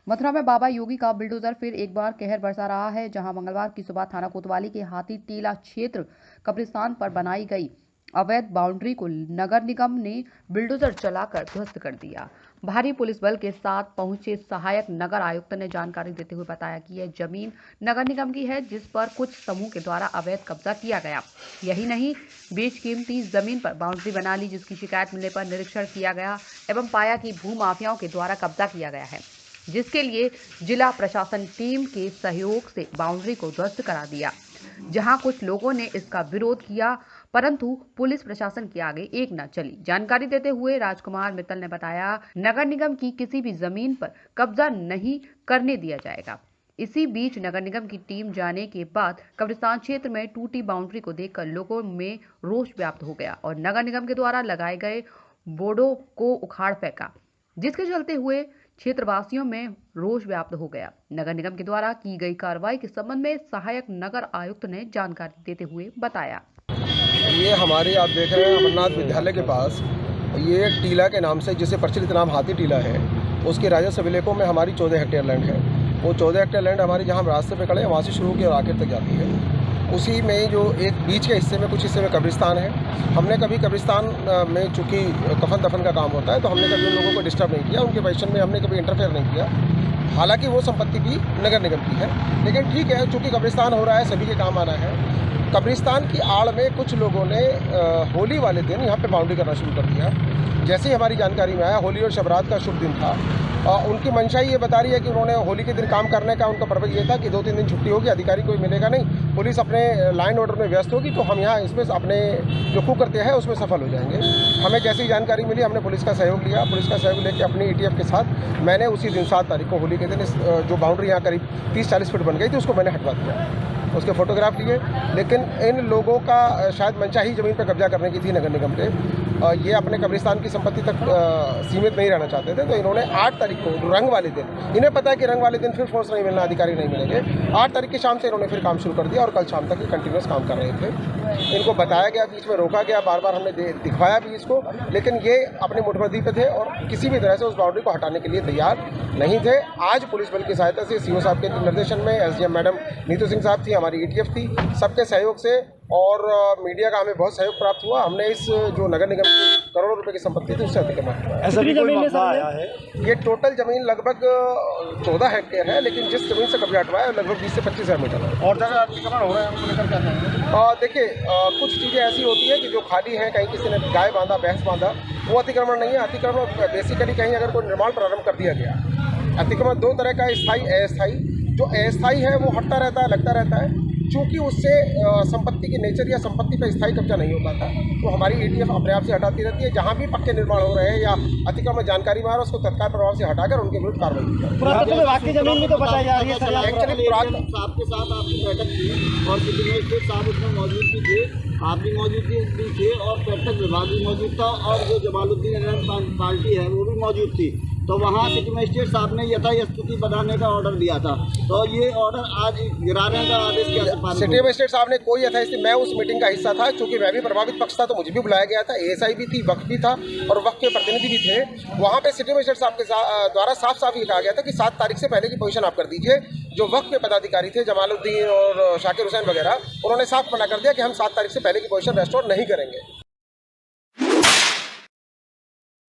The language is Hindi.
मथुरा में बाबा योगी का बुलडोजर फिर एक बार कहर बरसा रहा है, जहां मंगलवार की सुबह थाना कोतवाली के हाथी टीला क्षेत्र कब्रिस्तान पर बनाई गई अवैध बाउंड्री को नगर निगम ने बुलडोजर चलाकर ध्वस्त कर दिया। भारी पुलिस बल के साथ पहुंचे सहायक नगर आयुक्त ने जानकारी देते हुए बताया कि यह जमीन नगर निगम की है, जिस पर कुछ समूह के द्वारा अवैध कब्जा किया गया। यही नहीं, बेशकीमती जमीन पर बाउंड्री बना ली, जिसकी शिकायत मिलने पर निरीक्षण किया गया एवं पाया कि भू माफियाओं के द्वारा कब्जा किया गया है, जिसके लिए जिला प्रशासन टीम के सहयोग से बाउंड्री को ध्वस्त करा दिया। जहां कुछ लोगों ने इसका विरोध किया, परंतु पुलिस प्रशासन के आगे एक न चली। जानकारी देते हुए राजकुमार मित्तल ने बताया, नगर निगम की किसी भी जमीन पर कब्जा नहीं करने दिया जाएगा। इसी बीच नगर निगम की टीम जाने के बाद कब्रिस्तान क्षेत्र में टूटी बाउंड्री को देखकर लोगों में रोष व्याप्त हो गया और नगर निगम के द्वारा लगाए गए बोर्डों को उखाड़ फेंका, जिसके चलते हुए क्षेत्रवासियों में रोष व्याप्त हो गया। नगर निगम के द्वारा की गई कार्रवाई के संबंध में सहायक नगर आयुक्त ने जानकारी देते हुए बताया। ये हमारे आप देख रहे हैं अमरनाथ विद्यालय के पास ये एक टीला के नाम से, जिसे प्रचलित नाम हाथी टीला है, उसके राजस्व विलेखों में हमारी 14 हेक्टेयर लैंड है। वो 14 हेक्टेयर लैंड हमारी जहाँ रास्ते पे खड़े हैं वहाँ से शुरू होकर और आखिर तक जाती है। उसी में जो एक बीच के हिस्से में कुछ हिस्से में कब्रिस्तान है। हमने कभी कब्रिस्तान में चूँकि कफन दफन का काम होता है तो हमने कभी उन लोगों को डिस्टर्ब नहीं किया, उनके पोजीशन में हमने कभी इंटरफेयर नहीं किया। हालांकि वो संपत्ति भी नगर निगम की है, लेकिन ठीक है, चूँकि कब्रिस्तान हो रहा है, सभी के काम आना है। कब्रिस्तान की आड़ में कुछ लोगों ने होली वाले दिन यहाँ पे बाउंड्री करना शुरू कर दिया। जैसे ही हमारी जानकारी में आया, होली और शबरात का शुभ दिन था, उनकी मंशा ये बता रही है कि उन्होंने होली के दिन काम करने का उनका पर्पज़ ये था कि 2-3 दिन छुट्टी होगी, अधिकारी कोई मिलेगा नहीं, पुलिस अपने लाइन ऑर्डर में व्यस्त होगी, तो हम यहाँ इसमें अपने जो कुकर्ते हैं उसमें सफल हो जाएंगे। हमें जैसी जानकारी मिली, हमने पुलिस का सहयोग लिया। पुलिस का सहयोग लेकर अपनी ETF के साथ मैंने उसी दिन 7 तारीख को होली के दिन जो बाउंड्री यहाँ करीब 30-40 फीट बन गई थी उसको मैंने हटवा दिया, उसके फोटोग्राफ लिए। लेकिन इन लोगों का शायद मंशा ही ज़मीन पर कब्जा करने की थी नगर निगम के। ये अपने कब्रिस्तान की संपत्ति तक सीमित नहीं रहना चाहते थे, तो इन्होंने 8 तारीख को रंग वाले दिन, इन्हें पता है कि रंग वाले दिन फिर फोर्स नहीं मिलना, अधिकारी नहीं मिलेंगे, 8 तारीख की शाम से इन्होंने फिर काम शुरू कर दिया और कल शाम तक ये कंटिन्यूस काम कर रहे थे। इनको बताया गया, बीच में रोका गया, बार बार हमने दिखवाया भी इसको, लेकिन ये अपनी मुठभेड़ी पे थे और किसी भी तरह से उस बाउंड्री को हटाने के लिए तैयार नहीं थे। आज पुलिस बल की सहायता से CO साहब के निर्देशन में SDM मैडम नीतू सिंह साहब थी, हमारी ETF थी, सबके सहयोग से और मीडिया का हमें बहुत सहयोग प्राप्त हुआ। हमने इस जो नगर निगम की करोड़ों रुपए की संपत्ति थी उससे अतिक्रमण किया। ऐसा भी कोई मामला आया है? ये टोटल जमीन लगभग 14 हेक्टेयर है, लेकिन जिस जमीन से कब्जा हटवाया है लगभग 20 से 25 हज़ार मीटर है। और जगह अतिक्रमण हो रहा है, हमको लेकर क्या कहेंगे? देखिए, कुछ चीज़ें ऐसी होती है कि जो खाली है, कहीं किसी ने गाय बांधा, भैंस बांधा, वो अतिक्रमण नहीं है। अतिक्रमण बेसिकली कहीं अगर कोई निर्माण प्रारंभ कर दिया गया। अतिक्रमण 2 तरह का, स्थायी, अस्थायी। जो अस्थायी है वो हटता रहता है, लगता रहता है, चूँकि उससे संपत्ति की नेचर या संपत्ति पर स्थायी कब्जा नहीं हो पाता, तो हमारी ETF अपने आप से हटाती रहती है। जहाँ भी पक्के निर्माण हो रहे हैं या अतिक्रमण जानकारी में आ रहा है, उसको तत्काल प्रभाव से हटाकर उनके विरुद्ध कार्रवाई की जाए। पुरातत्व विभाग की जमीन भी तो बताई जा रही है सर। एक्चुअली साहब के साथ आपकी बैठक थी और सिटी मजिस्ट्रेट साहब उसमें मौजूद भी थे, आप भी मौजूद थे और पर्यटक विभाग भी मौजूद था और जो जमालुद्दीन पार्टी है वो भी मौजूद थी। तो वहाँ सिटी मजिस्ट्रेट साहब ने यथास्थिति बनाने का ऑर्डर दिया था, तो ये ऑर्डर आज गिराने का आदेश कैसे पालन? सिटी मजिस्ट्रेट साहब ने कोई यथास्थिति, मैं उस मीटिंग का हिस्सा था, चूँकि मैं भी प्रभावित पक्ष था तो मुझे भी बुलाया गया था। ASI भी थी, वक्त भी था और वक्त के प्रतिनिधि भी थे। वहाँ पे सिटी मजिस्ट्रेट साहब के द्वारा साफ साफ ये कहा गया था कि 7 तारीख से पहले की पोजीशन आप कर दीजिए। जो वक्त के पदाधिकारी थे, जमालुद्दीन और शाकिर हुसैन वगैरह, उन्होंने साफ मना कर दिया कि हम 7 तारीख से पहले की पोजीशन रेस्टोर नहीं करेंगे।